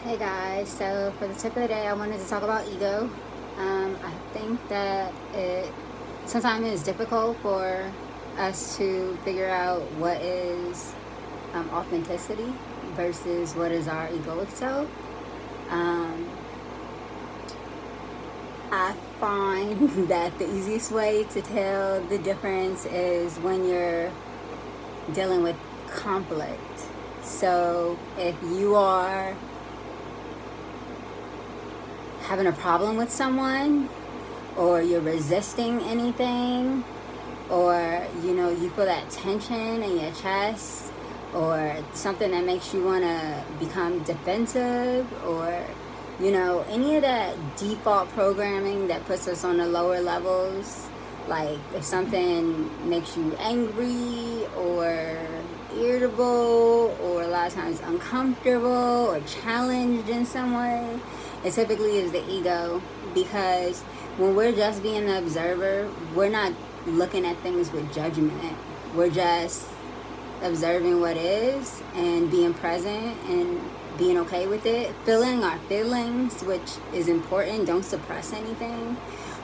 Hey guys, so for the tip of the day, I wanted to talk about ego. I think that it sometimes is difficult for us to figure out what is authenticity versus what is our egoic self. Um, I find that the easiest way to tell the difference is when you're dealing with conflict. So if you are having a problem with someone, or you're resisting anything, or you feel that tension in your chest, or something that makes you want to become defensive, or any of that default programming that puts us on the lower levels, like if something makes you angry or irritable or a lot of times uncomfortable or challenged in some way, it typically is the ego. Because when we're just being the observer, we're not looking at things with judgment. We're just observing what is and being present and being okay with it, feeling our feelings, which is important. Don't suppress anything.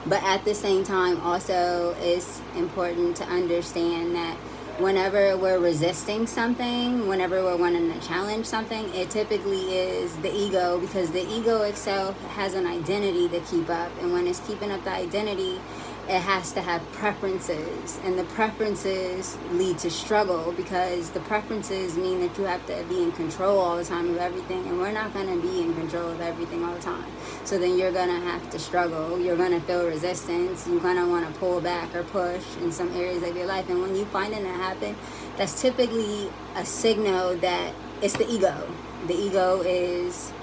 But at the same time, also, it's important to understand that whenever we're resisting something, whenever we're wanting to challenge something, it typically is the ego, because the ego itself has an identity to keep up. And when it's keeping up the identity, it has to have preferences, and the preferences lead to struggle, because the preferences mean that you have to be in control all the time of everything, and we're not going to be in control of everything all the time. So then you're going to have to struggle, you're going to feel resistance, you're going to want to pull back or push in some areas of your life. And when you find that happen, that's typically a signal that it's the ego. The ego is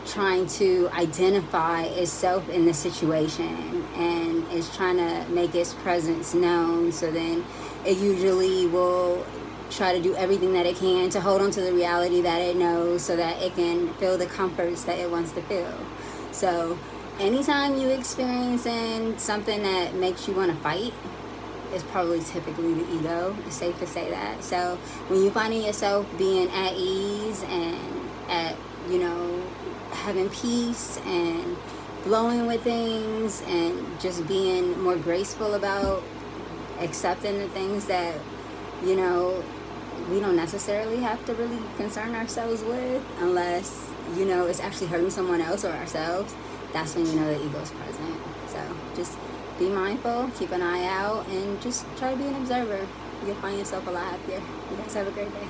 trying to identify itself in the situation and is trying to make its presence known. So then it usually will try to do everything that it can to hold on to the reality that it knows, so that it can feel the comforts that it wants to feel. So anytime you experiencing something that makes you want to fight, it's probably typically the ego. It's safe to say that. So when you finding yourself being at ease and at having peace and flowing with things and just being more graceful about accepting the things that we don't necessarily have to really concern ourselves with, unless it's actually hurting someone else or ourselves, that's when the ego's present. So just be mindful, keep an eye out, and just try to be an observer. You'll find yourself a lot happier. You guys have a great day.